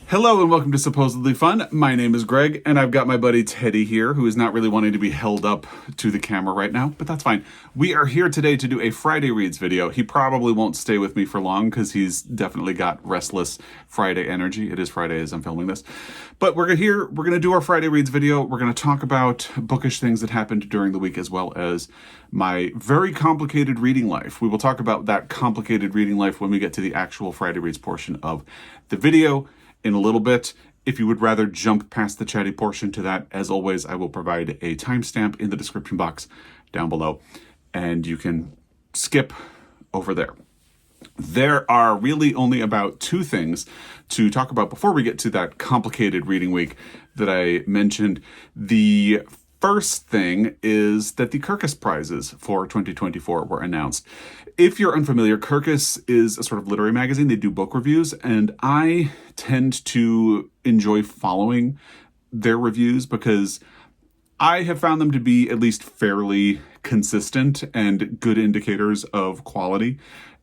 Hello and welcome to Supposedly Fun. My name is Greg, and I've got my buddy Teddy here, who is not really wanting to be held up to the camera right now, but that's fine. We are here today to do a Friday Reads video. He probably won't stay with me for long because he's definitely got restless Friday energy. It is Friday as I'm filming this. But we're going to do our Friday Reads video. We're going to talk about bookish things that happened during the week, as well as my very complicated reading life. We will talk about that complicated reading life when we get to the actual Friday Reads portion of the video in a little bit. If you would rather jump past the chatty portion to that, as always, I will provide a timestamp in the description box down below, and you can skip over there. There are really only about two things to talk about before we get to that complicated reading week that I mentioned. The first thing is that the Kirkus Prizes for 2024 were announced. If you're unfamiliar, Kirkus is a sort of literary magazine. They do book reviews, and I tend to enjoy following their reviews because I have found them to be at least fairly consistent and good indicators of quality.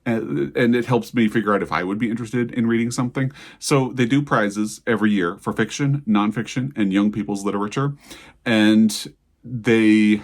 And it helps me figure out if I would be interested in reading something. So they do prizes every year for fiction, nonfiction, and young people's literature. And they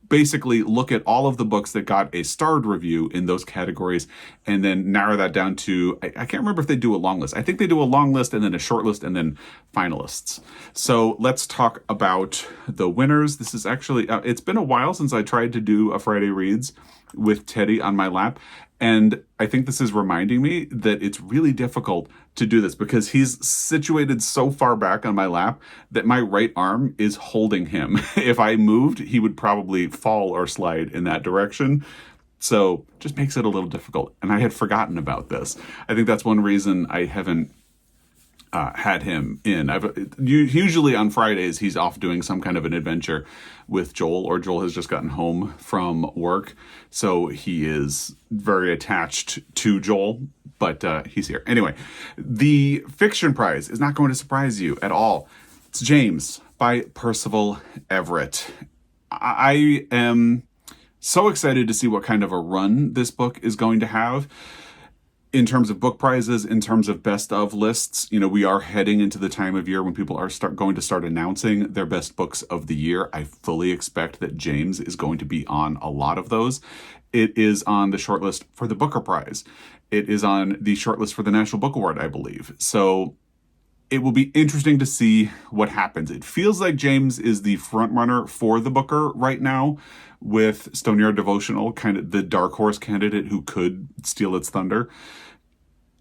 basically look at all of the books that got a starred review in those categories and then narrow that down to, I can't remember if they do a long list. I think they do a long list and then a short list and then finalists. So let's talk about the winners. This is actually, it's been a while since I tried to do a Friday Reads with Teddy on my lap. And I think this is reminding me that it's really difficult to do this because he's situated so far back on my lap that my right arm is holding him. If I moved, he would probably fall or slide in that direction. So just makes it a little difficult. And I had forgotten about this. I think that's one reason I haven't had him in. Usually on Fridays, he's off doing some kind of an adventure with Joel, or Joel has just gotten home from work. So he is very attached to Joel, but he's here. Anyway, the fiction prize is not going to surprise you at all. It's James by Percival Everett. I am so excited to see what kind of a run this book is going to have. In terms of book prizes, in terms of best of lists, we are heading into the time of year when people are going to start announcing their best books of the year. I fully expect that James is going to be on a lot of those. It is on the shortlist for the Booker Prize. It is on the shortlist for the National Book Award, I believe. So it will be interesting to see what happens. It feels like James is the front runner for the Booker right now, with Stone Yard Devotional kind of the dark horse candidate who could steal its thunder.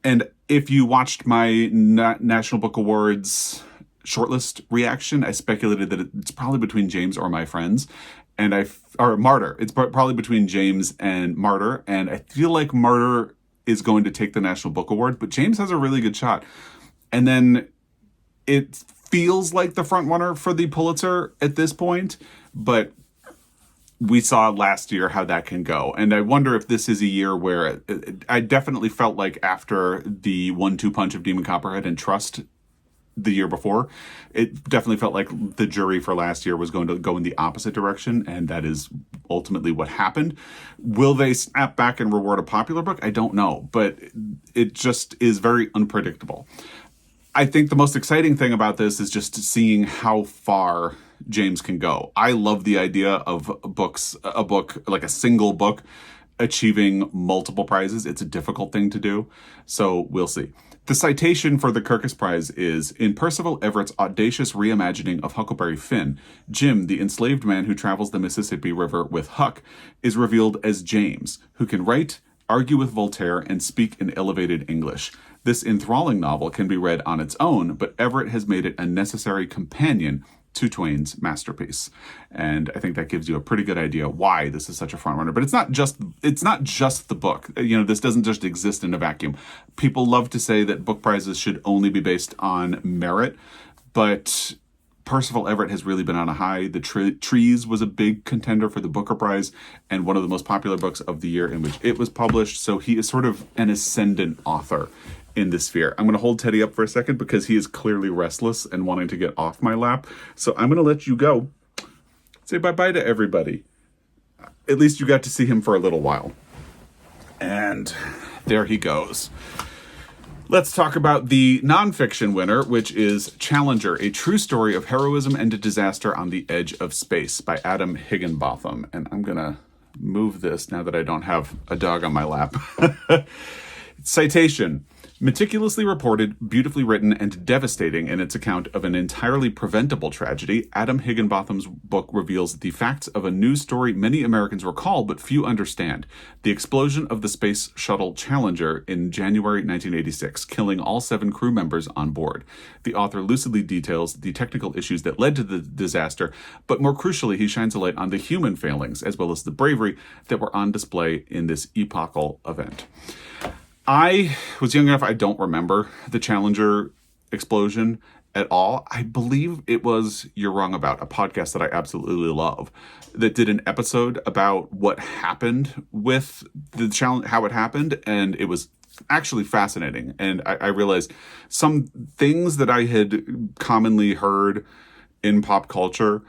And if you watched my National Book Awards shortlist reaction, I speculated that it's probably between James or My Friends, or Martyr. It's probably between James and Martyr, and I feel like Martyr is going to take the National Book Award, but James has a really good shot. And then it feels like the front runner for the Pulitzer at this point, but we saw last year how that can go. And I wonder if this is a year where I definitely felt like after the 1-2 punch of Demon Copperhead and Trust the year before, it definitely felt like the jury for last year was going to go in the opposite direction. And that is ultimately what happened. Will they snap back and reward a popular book? I don't know, but it just is very unpredictable. I think the most exciting thing about this is just seeing how far James can go. I love the idea of a book, like a single book, achieving multiple prizes. It's a difficult thing to do, so we'll see. The citation for the Kirkus Prize is, in Percival Everett's audacious reimagining of Huckleberry Finn, Jim, the enslaved man who travels the Mississippi River with Huck, is revealed as James, who can write, argue with Voltaire, and speak in elevated English. This enthralling novel can be read on its own, but Everett has made it a necessary companion to Twain's masterpiece. And I think that gives you a pretty good idea why this is such a front runner. But it's not just the book. This doesn't just exist in a vacuum. People love to say that book prizes should only be based on merit, but Percival Everett has really been on a high. The Trees was a big contender for the Booker Prize and one of the most popular books of the year in which it was published. So he is sort of an ascendant author in this sphere. I'm going to hold Teddy up for a second because he is clearly restless and wanting to get off my lap. So I'm going to let you go. Say bye-bye to everybody. At least you got to see him for a little while. And there he goes. Let's talk about the nonfiction winner, which is Challenger, A True Story of Heroism and Disaster on the Edge of Space by Adam Higginbotham. And I'm going to move this now that I don't have a dog on my lap. Citation. Meticulously reported, beautifully written, and devastating in its account of an entirely preventable tragedy, Adam Higginbotham's book reveals the facts of a news story many Americans recall but few understand. The explosion of the Space Shuttle Challenger in January 1986, killing all 7 crew members on board. The author lucidly details the technical issues that led to the disaster, but more crucially, he shines a light on the human failings, as well as the bravery that were on display in this epochal event. I was young enough, I don't remember the Challenger explosion at all. I believe it was You're Wrong About, a podcast that I absolutely love, that did an episode about what happened with the challenge, how it happened, and it was actually fascinating. And I realized some things that I had commonly heard in pop culture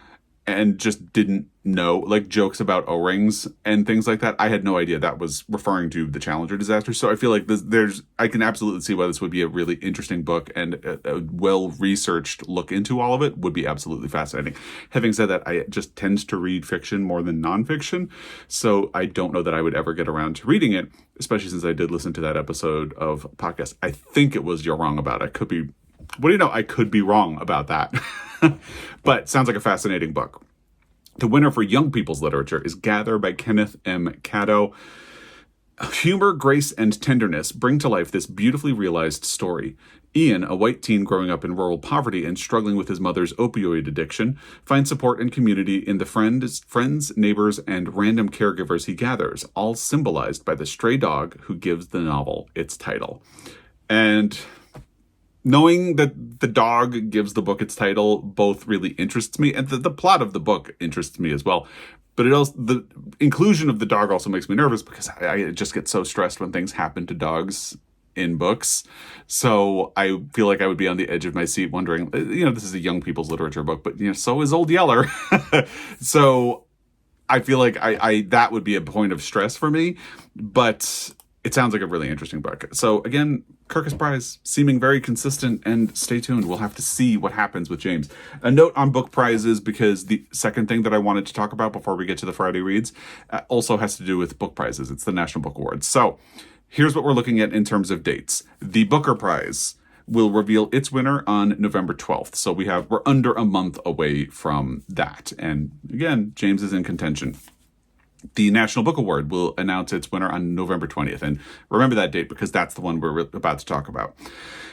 and just didn't know, like jokes about O-rings and things like that. I had no idea that was referring to the Challenger disaster. So I feel like I can absolutely see why this would be a really interesting book, and a well-researched look into all of it would be absolutely fascinating. Having said that, I just tend to read fiction more than nonfiction, so I don't know that I would ever get around to reading it, especially since I did listen to that episode of podcast. I think it was You're Wrong About. I could be, what do you know? I could be wrong about that. But sounds like a fascinating book. The winner for young people's literature is Gather by Kenneth M. Cato. Humor, grace, and tenderness bring to life this beautifully realized story. Ian, a white teen growing up in rural poverty and struggling with his mother's opioid addiction, finds support and community in the friends, neighbors, and random caregivers he gathers, all symbolized by the stray dog who gives the novel its title. And knowing that the dog gives the book its title both really interests me, and the plot of the book interests me as well. But it also, the inclusion of the dog also makes me nervous, because I just get so stressed when things happen to dogs in books. So I feel like I would be on the edge of my seat wondering, this is a young people's literature book, but so is Old Yeller. So I feel like that would be a point of stress for me, but it sounds like a really interesting book. So again, Kirkus Prize seeming very consistent, and stay tuned. We'll have to see what happens with James. A note on book prizes, because the second thing that I wanted to talk about before we get to the Friday reads also has to do with book prizes. It's the National Book Awards. So here's what we're looking at in terms of dates. The Booker Prize will reveal its winner on November 12th. So we're under a month away from that. And again, James is in contention. The National Book Award will announce its winner on November 20th. And remember that date, because that's the one we're about to talk about.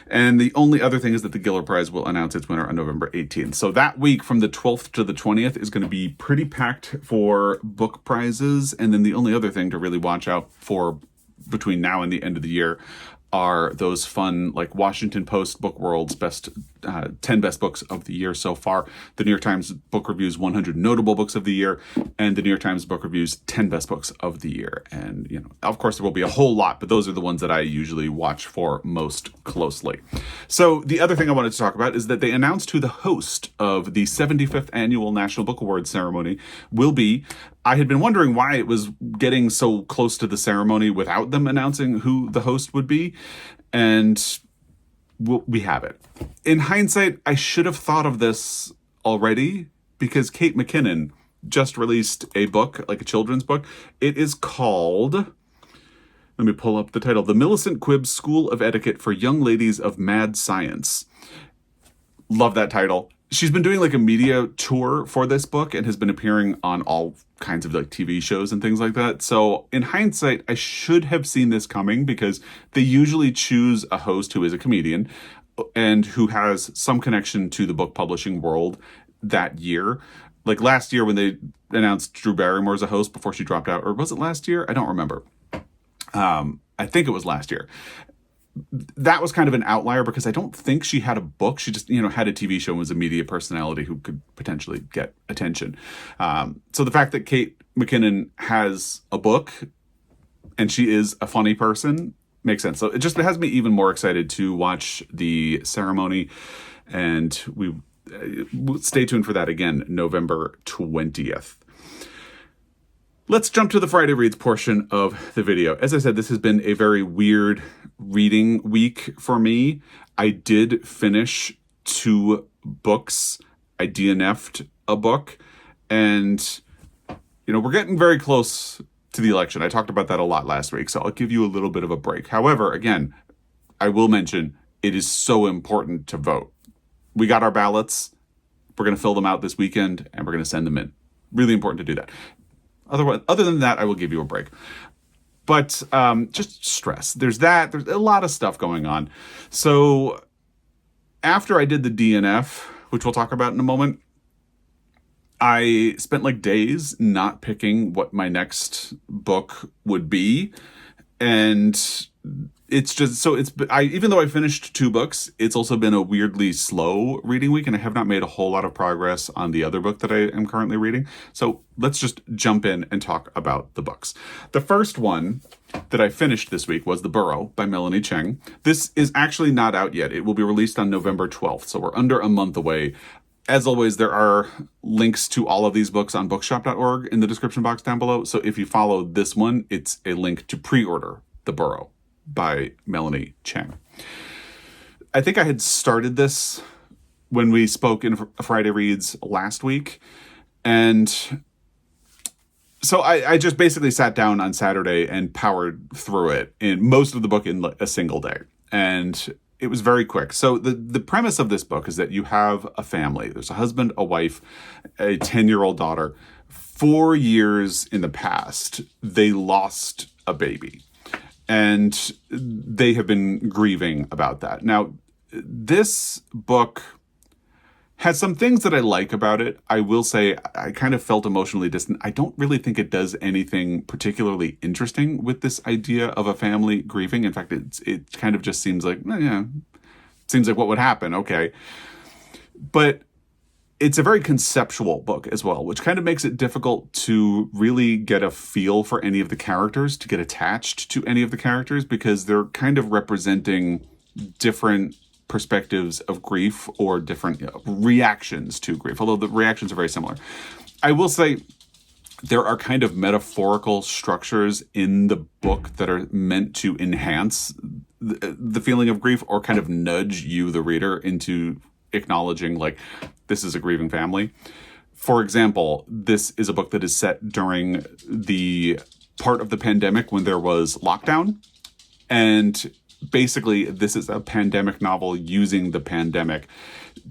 And the only other thing is that the Giller Prize will announce its winner on November 18th. So that week from the 12th to the 20th is going to be pretty packed for book prizes. And then the only other thing to really watch out for between now and the end of the year are those fun, like Washington Post Book World's 10 best books of the year so far, the New York Times Book Review's 100 notable books of the year, and the New York Times Book Review's 10 best books of the year. And, of course, there will be a whole lot, but those are the ones that I usually watch for most closely. So the other thing I wanted to talk about is that they announced who the host of the 75th Annual National Book Awards ceremony will be. I had been wondering why it was getting so close to the ceremony without them announcing who the host would be. And we have it. In hindsight, I should have thought of this already, because Kate McKinnon just released a book, like a children's book. It is called, let me pull up the title, The Millicent Quibb School of Etiquette for Young Ladies of Mad Science. Love that title. She's been doing like a media tour for this book and has been appearing on all kinds of like TV shows and things like that. So in hindsight, I should have seen this coming, because they usually choose a host who is a comedian and who has some connection to the book publishing world that year. Like last year when they announced Drew Barrymore as a host before she dropped out, or was it last year? I don't remember. I think it was last year. That was kind of an outlier, because I don't think she had a book. She just, had a TV show and was a media personality who could potentially get attention. So the fact that Kate McKinnon has a book and she is a funny person makes sense. So it has me even more excited to watch the ceremony, and we stay tuned for that again, November 20th. Let's jump to the Friday Reads portion of the video. As I said, this has been a very weird reading week for me. I did finish 2 books. I DNF'd a book, and we're getting very close to the election. I talked about that a lot last week, so I'll give you a little bit of a break. However, again, I will mention it is so important to vote. We got our ballots. We're going to fill them out this weekend, and we're going to send them in. Really important to do that. Other than that, I will give you a break. But just stress. There's that. There's a lot of stuff going on. So after I did the DNF, which we'll talk about in a moment, I spent like days not picking what my next book would be. And it's just, so even though I finished 2 books, it's also been a weirdly slow reading week, and I have not made a whole lot of progress on the other book that I am currently reading. So let's just jump in and talk about the books. The first one that I finished this week was The Burrow by Melanie Cheng. This is actually not out yet. It will be released on November 12th, so we're under a month away. As always, there are links to all of these books on bookshop.org in the description box down below. So if you follow this one, it's a link to pre-order The Burrow by Melanie Cheng. I think I had started this when we spoke in Friday Reads last week. And so I just basically sat down on Saturday and powered through it, in most of the book in a single day. And it was very quick. So the premise of this book is that you have a family. There's a husband, a wife, a 10-year-old daughter. 4 years in the past, they lost a baby. And they have been grieving about that. Now, this book has some things that I like about it. I will say I kind of felt emotionally distant. I don't really think it does anything particularly interesting with this idea of a family grieving. In fact, it kind of just seems like, seems like what would happen. Okay. But it's a very conceptual book as well, which kind of makes it difficult to really get a feel for any of the characters, to get attached to any of the characters, because they're kind of representing different perspectives of grief or different reactions to grief, although the reactions are very similar. I will say there are kind of metaphorical structures in the book that are meant to enhance the feeling of grief, or kind of nudge you, the reader, into acknowledging like this is a grieving family. For example, this is a book that is set during the part of the pandemic when there was lockdown. And basically, this is a pandemic novel using the pandemic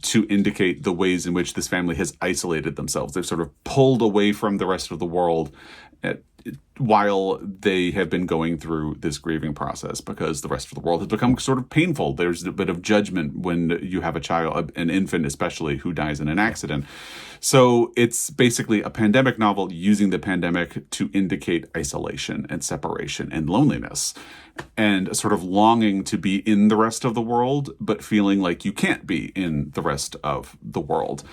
to indicate the ways in which this family has isolated themselves. They've sort of pulled away from the rest of the world while they have been going through this grieving process, because the rest of the world has become sort of painful. There's a bit of judgment when you have a child, an infant especially, who dies in an accident. So it's basically a pandemic novel using the pandemic to indicate isolation and separation and loneliness, and a sort of longing to be in the rest of the world, but feeling like you can't be in the rest of the world.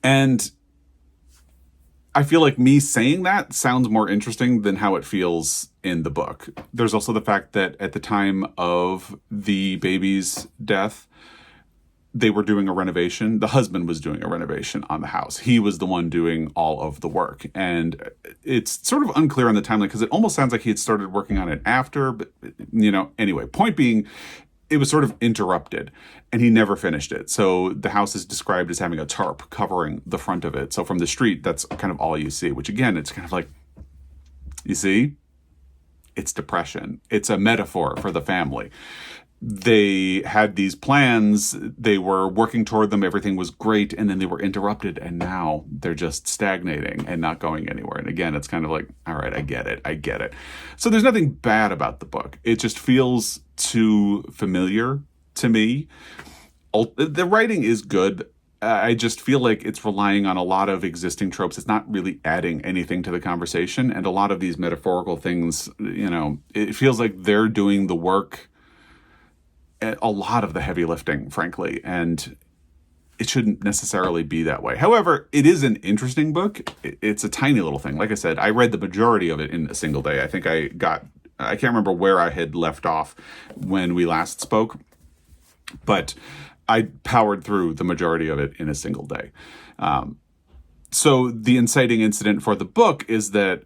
And I feel like me saying that sounds more interesting than how it feels in the book. There's also the fact that at the time of the baby's death, they were doing a renovation. The husband was doing a renovation on the house. He was the one doing all of the work. And it's sort of unclear on the timeline, because it almost sounds like he had started working on it after. But, anyway, point being, it was sort of interrupted and he never finished it. So the house is described as having a tarp covering the front of it. So from the street, that's kind of all you see, which again, it's kind of like, you see, it's depression. It's a metaphor for the family. They had these plans, they were working toward them, everything was great, and then they were interrupted, and now they're just stagnating and not going anywhere. And again, it's kind of like, all right, I get it. So there's nothing bad about the book. It just feels too familiar to me. The writing is good. I just feel like it's relying on a lot of existing tropes. It's not really adding anything to the conversation. And a lot of these metaphorical things, it feels like they're doing the work, a lot of the heavy lifting, frankly, and it shouldn't necessarily be that way. However, it is an interesting book. It's a tiny little thing. Like I said, I read the majority of it in a single day. I think I can't remember where I had left off when we last spoke, but I powered through the majority of it in a single day. So the inciting incident for the book is that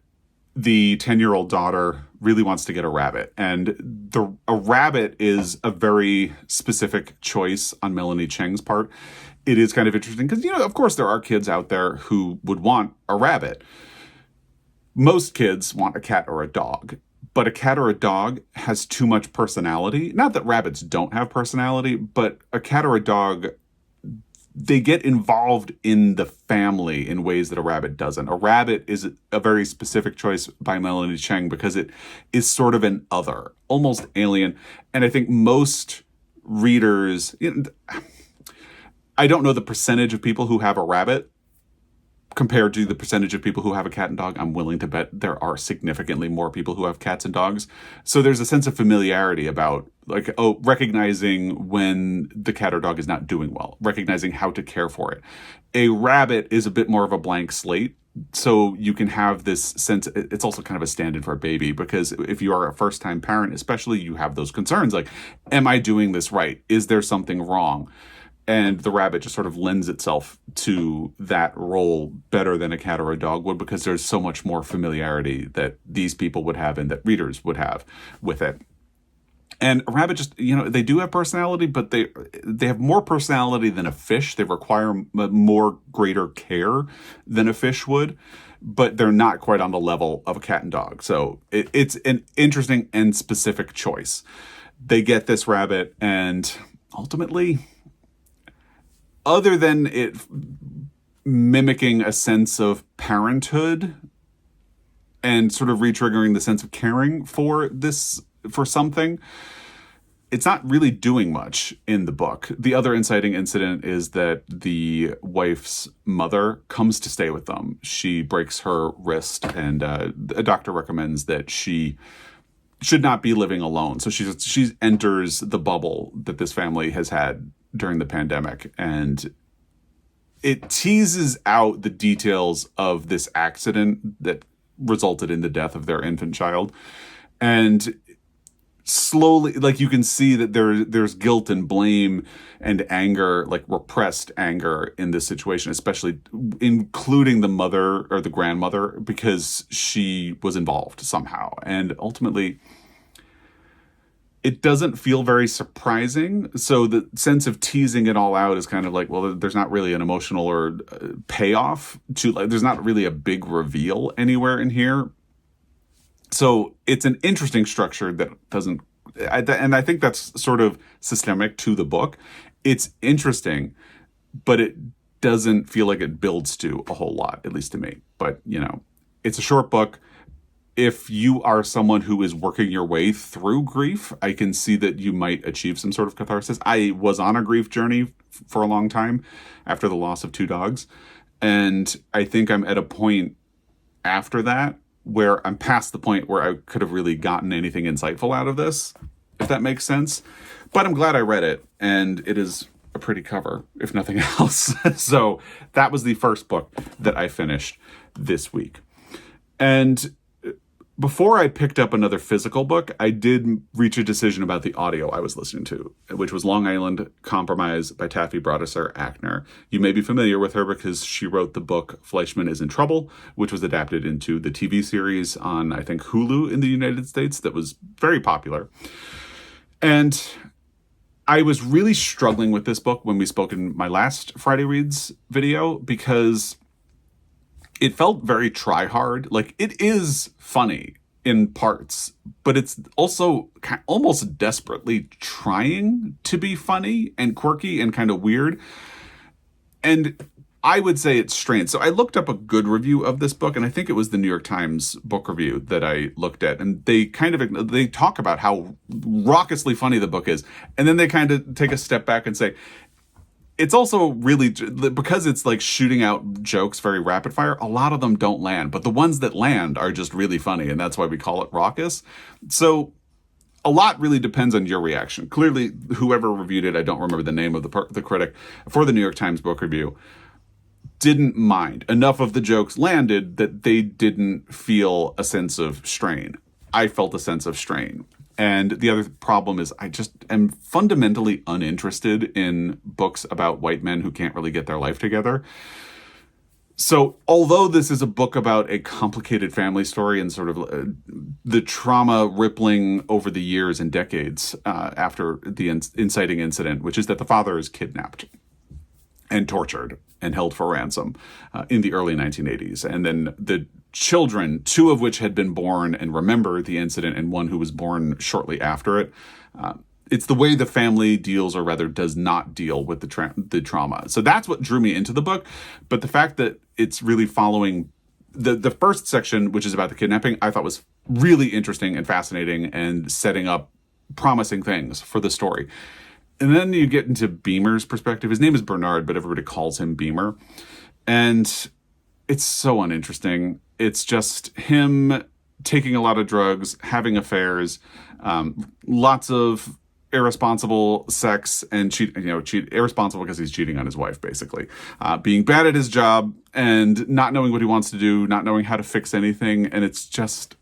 the 10-year-old daughter really wants to get a rabbit. And a rabbit is a very specific choice on Melanie Cheng's part. It is kind of interesting because, of course, there are kids out there who would want a rabbit. Most kids want a cat or a dog, but a cat or a dog has too much personality. Not that rabbits don't have personality, but a cat or a dog, they get involved in the family in ways that a rabbit doesn't. A rabbit is a very specific choice by Melanie Cheng because it is sort of an other, almost alien. And I think most readers, I don't know the percentage of people who have a rabbit compared to the percentage of people who have a cat and dog. I'm willing to bet there are significantly more people who have cats and dogs. So there's a sense of familiarity about recognizing when the cat or dog is not doing well, recognizing how to care for it. A rabbit is a bit more of a blank slate. So you can have this sense, it's also kind of a stand-in for a baby, because if you are a first-time parent, especially, you have those concerns like, am I doing this right? Is there something wrong? And the rabbit just sort of lends itself to that role better than a cat or a dog would, because there's so much more familiarity that these people would have and that readers would have with it. And a rabbit just, they do have personality, but they have more personality than a fish. They require more greater care than a fish would, but they're not quite on the level of a cat and dog. So it's an interesting and specific choice. They get this rabbit, and ultimately, other than it mimicking a sense of parenthood and sort of re-triggering the sense of caring for something, it's not really doing much in the book. The other inciting incident is that the wife's mother comes to stay with them. She breaks her wrist, and a doctor recommends that she should not be living alone. So she enters the bubble that this family has had during the pandemic, and it teases out the details of this accident that resulted in the death of their infant child. And slowly, you can see that there's guilt and blame and anger, repressed anger in this situation, especially including the mother or the grandmother, because she was involved somehow. And ultimately, it doesn't feel very surprising. So the sense of teasing it all out is kind of well, there's not really an emotional or payoff to, there's not really a big reveal anywhere in here. So it's an interesting structure that doesn't, and I think that's sort of systemic to the book. It's interesting, but it doesn't feel like it builds to a whole lot, at least to me. But, it's a short book. If you are someone who is working your way through grief, I can see that you might achieve some sort of catharsis. I was on a grief journey for a long time after the loss of 2 dogs. And I think I'm at a point after that where I'm past the point where I could have really gotten anything insightful out of this, if that makes sense. But I'm glad I read it, and it is a pretty cover, if nothing else. So that was the first book that I finished this week. And before I picked up another physical book, I did reach a decision about the audio I was listening to, which was Long Island Compromise by Taffy Brodesser-Akner. You may be familiar with her because she wrote the book Fleischman is in Trouble, which was adapted into the TV series on, I think, Hulu in the United States that was very popular. And I was really struggling with this book when we spoke in my last Friday Reads video, because it felt very try-hard. It is funny in parts, but it's also almost desperately trying to be funny and quirky and kind of weird. And I would say it's strange. So I looked up a good review of this book, and I think it was the New York Times book review that I looked at. And they they talk about how raucously funny the book is. And then they kind of take a step back and say, it's also really, because it's shooting out jokes very rapid fire, a lot of them don't land. But the ones that land are just really funny, and that's why we call it raucous. So a lot really depends on your reaction. Clearly, whoever reviewed it, I don't remember the name of the critic, for the New York Times book review, didn't mind. Enough of the jokes landed that they didn't feel a sense of strain. I felt a sense of strain. And the other problem is I just am fundamentally uninterested in books about white men who can't really get their life together. So, although this is a book about a complicated family story and sort of the trauma rippling over the years and decades after the inciting incident, which is that the father is kidnapped and tortured and held for ransom in the early 1980s. And then the children, two of which had been born and remember the incident, and one who was born shortly after it. It's the way the family deals, or rather does not deal with the trauma. So that's what drew me into the book. But the fact that it's really following the first section, which is about the kidnapping, I thought was really interesting and fascinating and setting up promising things for the story. And then you get into Beamer's perspective. His name is Bernard, but everybody calls him Beamer. And it's so uninteresting. It's just him taking a lot of drugs, having affairs, lots of irresponsible sex, and irresponsible because he's cheating on his wife, basically. Being bad at his job and not knowing what he wants to do, not knowing how to fix anything. And it's just,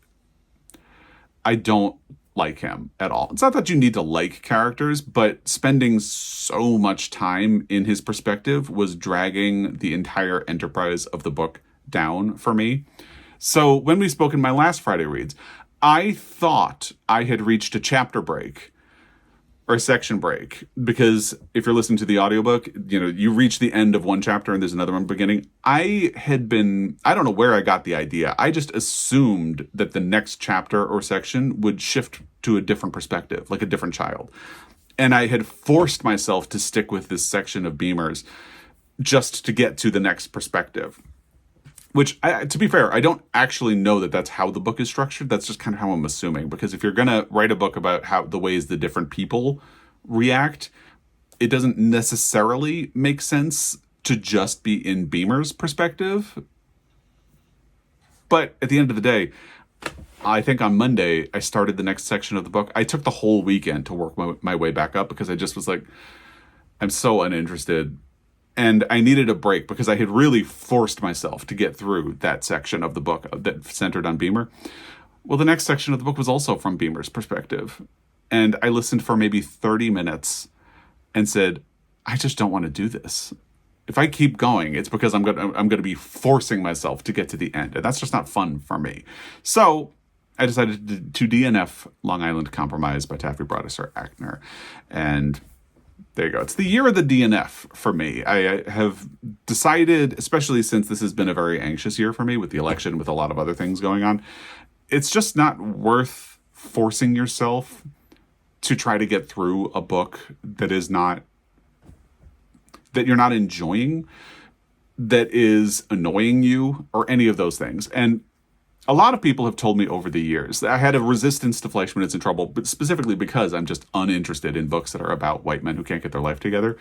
I don't like him at all. It's not that you need to like characters, but spending so much time in his perspective was dragging the entire enterprise of the book down for me. So when we spoke in my last Friday Reads, I thought I had reached a chapter break or a section break, because if you're listening to the audiobook, you reach the end of one chapter and there's another one beginning. I don't know where I got the idea. I just assumed that the next chapter or section would shift to a different perspective, like a different child. And I had forced myself to stick with this section of Beamer's just to get to the next perspective. Which, to be fair, I don't actually know that that's how the book is structured. That's just kind of how I'm assuming. Because if you're going to write a book about how the ways the different people react, it doesn't necessarily make sense to just be in Beamer's perspective. But at the end of the day, I think on Monday, I started the next section of the book. I took the whole weekend to work my way back up because I just was like, I'm so uninterested. And I needed a break because I had really forced myself to get through that section of the book that centered on Beamer. Well, the next section of the book was also from Beamer's perspective. And I listened for maybe 30 minutes and said, I just don't want to do this. If I keep going, it's because I'm going to be forcing myself to get to the end. And that's just not fun for me. So I decided to DNF Long Island Compromise by Taffy Brodesser Akner. And there you go. It's the year of the DNF for me. I have decided, especially since this has been a very anxious year for me with the election, with a lot of other things going on, it's just not worth forcing yourself to try to get through a book that you're not enjoying, that is annoying you, or any of those things. And a lot of people have told me over the years that I had a resistance to Fleischman is in Trouble, but specifically because I'm just uninterested in books that are about white men who can't get their life together.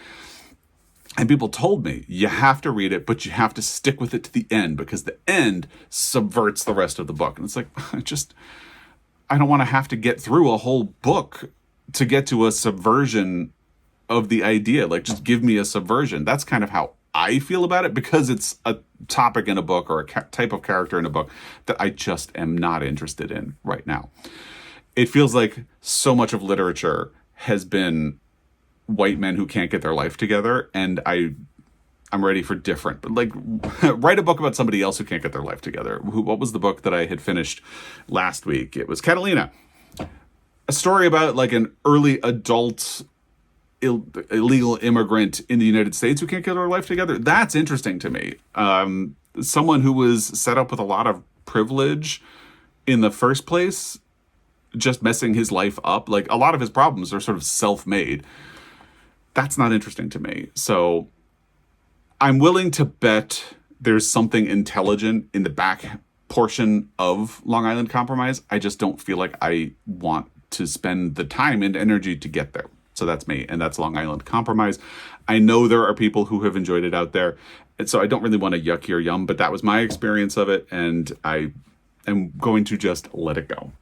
And people told me, you have to read it, but you have to stick with it to the end because the end subverts the rest of the book. And it's like, I don't want to have to get through a whole book to get to a subversion of the idea. Like, just give me a subversion. That's kind of how I feel about it, because it's a topic in a book or a type of character in a book that I just am not interested in right now. It feels like so much of literature has been white men who can't get their life together, and I'm ready for different. But like, write a book about somebody else who can't get their life together. What was the book that I had finished last week? It was Catalina, a story about like an early adult illegal immigrant in the United States who can't get her life together. That's interesting to me. Someone who was set up with a lot of privilege in the first place, just messing his life up. Like, a lot of his problems are sort of self-made. That's not interesting to me. So I'm willing to bet there's something intelligent in the back portion of Long Island Compromise. I just don't feel like I want to spend the time and energy to get there. So that's me, and that's Long Island Compromise. I know there are people who have enjoyed it out there, and so I don't really want to yuck your yum, but that was my experience of it, and I am going to just let it go.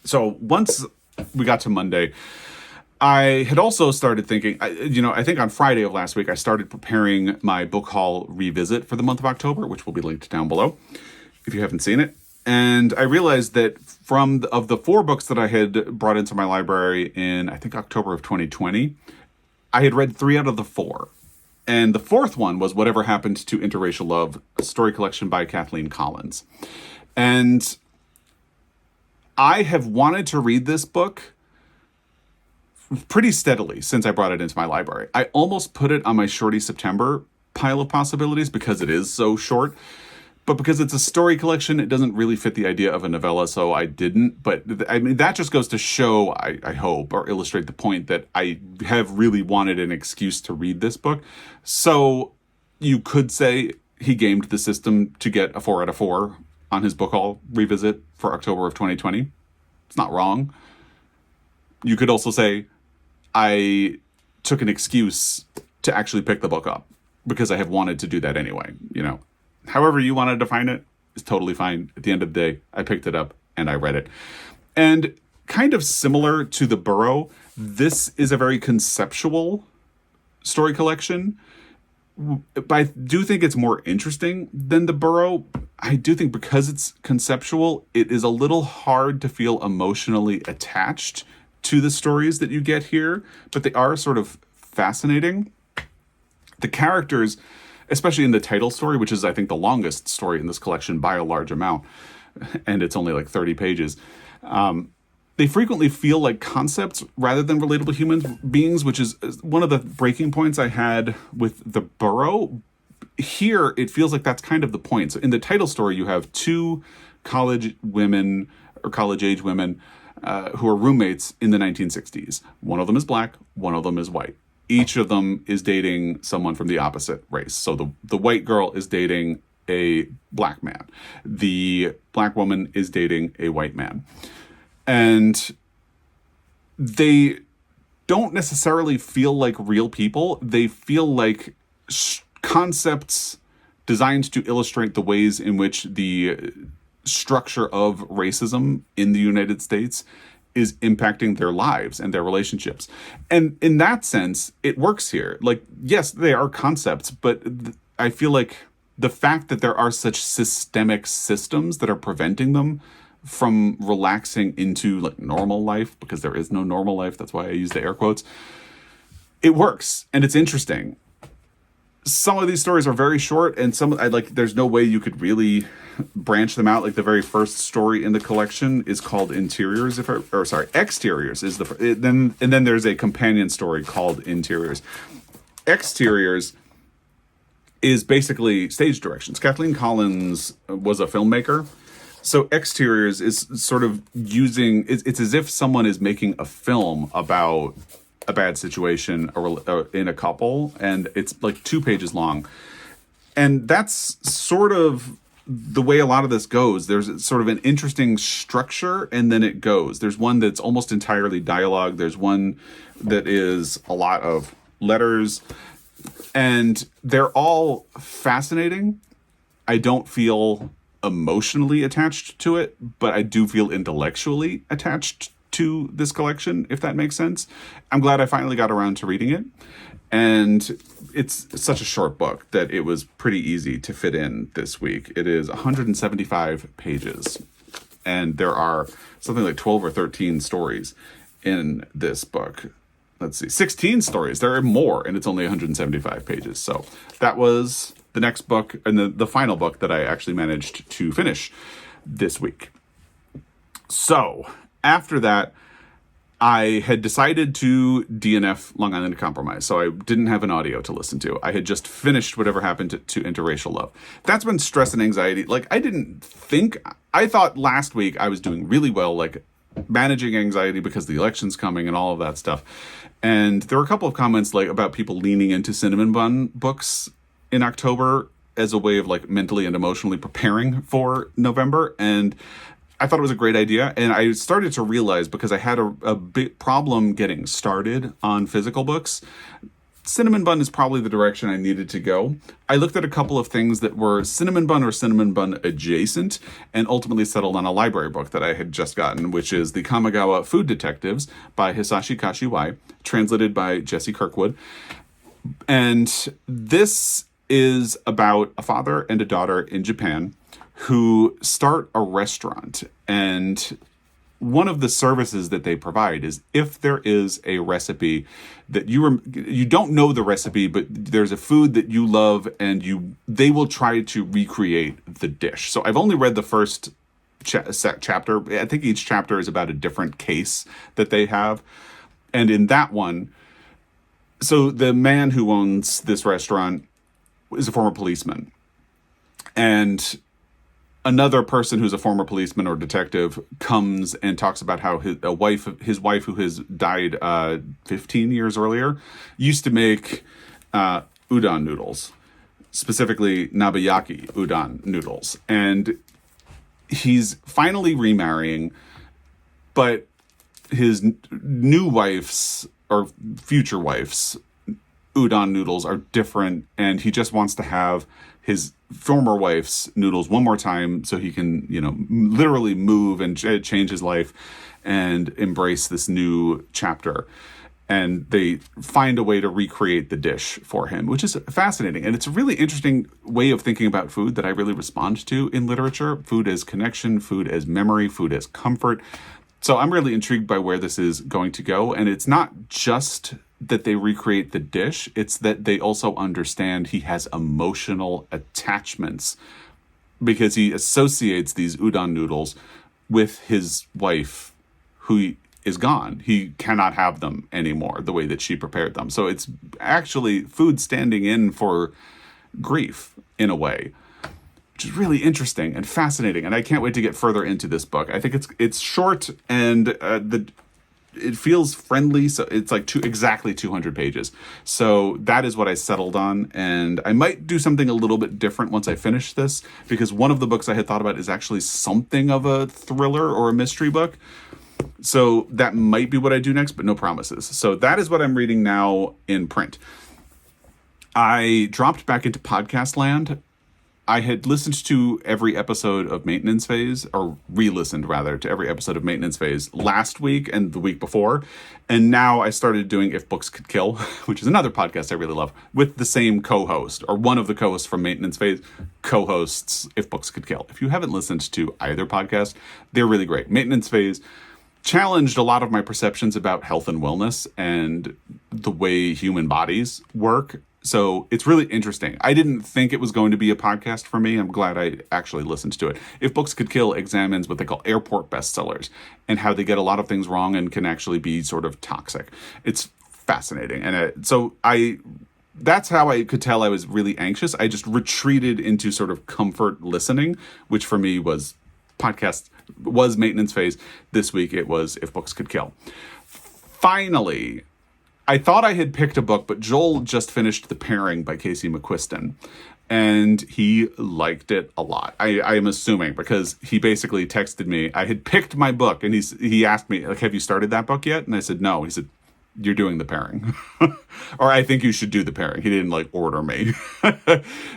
So once we got to Monday, I had also started thinking, I think on Friday of last week, I started preparing my book haul revisit for the month of October, which will be linked down below if you haven't seen it. And I realized that of the 4 books that I had brought into my library in, I think, October of 2020, I had read 3 out of the 4. And the fourth one was Whatever Happened to Interracial Love, a story collection by Kathleen Collins. And I have wanted to read this book pretty steadily since I brought it into my library. I almost put it on my Shorty September pile of possibilities because it is so short. But because it's a story collection, it doesn't really fit the idea of a novella, so I didn't. But I mean, that just goes to show, I hope, or illustrate the point that I have really wanted an excuse to read this book. So you could say he gamed the system to get a 4 out of 4 on his book haul revisit for October of 2020. It's not wrong. You could also say I took an excuse to actually pick the book up because I have wanted to do that anyway, you know. However you want to define it is totally fine. At the end of the day, I picked it up and I read it. And kind of similar to The Burrow, this is a very conceptual story collection. But I do think it's more interesting than The Burrow. I do think because it's conceptual, it is a little hard to feel emotionally attached to the stories that you get here, but they are sort of fascinating. The characters, especially in the title story, which is, I think, the longest story in this collection by a large amount, and it's only like 30 pages, they frequently feel like concepts rather than relatable human beings, which is one of the breaking points I had with The Burrow. Here, it feels like that's kind of the point. So in the title story, you have two college women, or college-age women, who are roommates in the 1960s. One of them is black, one of them is white. Each of them is dating someone from the opposite race. So the white girl is dating a black man. The black woman is dating a white man. And they don't necessarily feel like real people. They feel like concepts designed to illustrate the ways in which the structure of racism in the United States is impacting their lives and their relationships. And in that sense, it works here. Like, yes, they are concepts, but I feel like the fact that there are such systemic systems that are preventing them from relaxing into like normal life, because there is no normal life, that's why I use the air quotes, it works and it's interesting. Some of these stories are very short, and there's no way you could really branch them out. Like the very first story in the collection is called Exteriors is then there's a companion story called Interiors. Exteriors is basically stage directions. Kathleen Collins was a filmmaker. So Exteriors is sort of it's as if someone is making a film about a bad situation in a couple, and it's like 2 pages long. And that's sort of the way a lot of this goes. There's sort of an interesting structure, and then it goes. There's one that's almost entirely dialogue. There's one that is a lot of letters, and they're all fascinating. I don't feel emotionally attached to it, but I do feel intellectually attached to this collection, if that makes sense. I'm glad I finally got around to reading it. And it's such a short book that it was pretty easy to fit in this week. It is 175 pages. And there are something like 12 or 13 stories in this book. Let's see, 16 stories. There are more, and it's only 175 pages. So that was the next book, and the final book that I actually managed to finish this week. So after that, I had decided to DNF Long Island Compromise, so I didn't have an audio to listen to. I had just finished Whatever Happened to Interracial Love. That's when stress and anxiety, I thought last week I was doing really well, like managing anxiety because the election's coming and all of that stuff. And there were a couple of comments like about people leaning into cinnamon bun books in October as a way of like mentally and emotionally preparing for November. And I thought it was a great idea, and I started to realize, because I had a big problem getting started on physical books, cinnamon bun is probably the direction I needed to go. I looked at a couple of things that were cinnamon bun or cinnamon bun adjacent, and ultimately settled on a library book that I had just gotten, which is The Kamigawa Food Detectives by Hisashi Kashiwai, translated by Jesse Kirkwood. And this is about a father and a daughter in Japan who start a restaurant, and one of the services that they provide is if there is a recipe that you don't know the recipe, but there's a food that you love, and they will try to recreate the dish. So I've only read the first chapter. I think each chapter is about a different case that they have. And in that one, so the man who owns this restaurant is a former policeman. And another person who's a former policeman or detective comes and talks about how his wife who has died 15 years earlier used to make udon noodles, specifically nabayaki udon noodles. And he's finally remarrying, but his new wife's or future wife's udon noodles are different, and he just wants to have his former wife's noodles one more time so he can, literally move and change his life and embrace this new chapter. And they find a way to recreate the dish for him, which is fascinating. And it's a really interesting way of thinking about food that I really respond to in literature. Food as connection, food as memory, food as comfort. So I'm really intrigued by where this is going to go. And it's not just that they recreate the dish, it's that they also understand he has emotional attachments because he associates these udon noodles with his wife who is gone. He cannot have them anymore the way that she prepared them. So it's actually food standing in for grief in a way, which is really interesting and fascinating. And I can't wait to get further into this book. I think it's short and it feels friendly. So it's like exactly 200 pages. So that is what I settled on. And I might do something a little bit different once I finish this, because one of the books I had thought about is actually something of a thriller or a mystery book. So that might be what I do next, but no promises. So that is what I'm reading now in print. I dropped back into podcast land. I had listened to every episode of Maintenance Phase, or re-listened rather to every episode of Maintenance Phase last week and the week before. And now I started doing If Books Could Kill, which is another podcast I really love, with the same co-host, or one of the co-hosts from Maintenance Phase co-hosts If Books Could Kill. If you haven't listened to either podcast, they're really great. Maintenance Phase challenged a lot of my perceptions about health and wellness and the way human bodies work. So it's really interesting. I didn't think it was going to be a podcast for me. I'm glad I actually listened to it. If Books Could Kill examines what they call airport bestsellers and how they get a lot of things wrong and can actually be sort of toxic. It's fascinating. And that's how I could tell I was really anxious. I just retreated into sort of comfort listening, which for me was Maintenance Phase. This week it was If Books Could Kill. Finally, I thought I had picked a book, but Joel just finished The Pairing by Casey McQuiston, and he liked it a lot. I am assuming, because he basically texted me. I had picked my book, and he asked me, like, have you started that book yet? And I said, no. He said, you're doing The Pairing. Or I think you should do The Pairing. He didn't order me.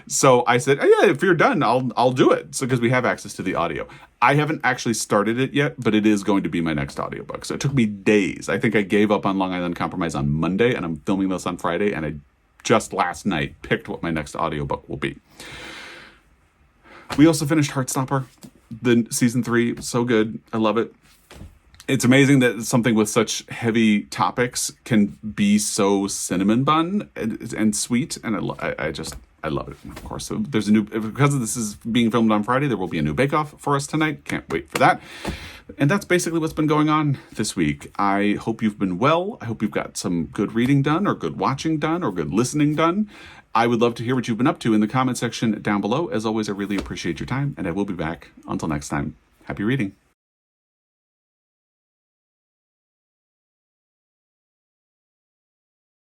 So I said, oh, yeah, if you're done, I'll do it. So, because we have access to the audio. I haven't actually started it yet, but it is going to be my next audiobook. So it took me days. I think I gave up on Long Island Compromise on Monday, and I'm filming this on Friday, and I just last night picked what my next audiobook will be. We also finished Heartstopper, the season 3. So good. I love it. It's amazing that something with such heavy topics can be so cinnamon bun and sweet. And I love it. Of course, so there's because this is being filmed on Friday, there will be a new Bake Off for us tonight. Can't wait for that. And that's basically what's been going on this week. I hope you've been well. I hope you've got some good reading done, or good watching done, or good listening done. I would love to hear what you've been up to in the comment section down below. As always, I really appreciate your time, and I will be back. Until next time, happy reading.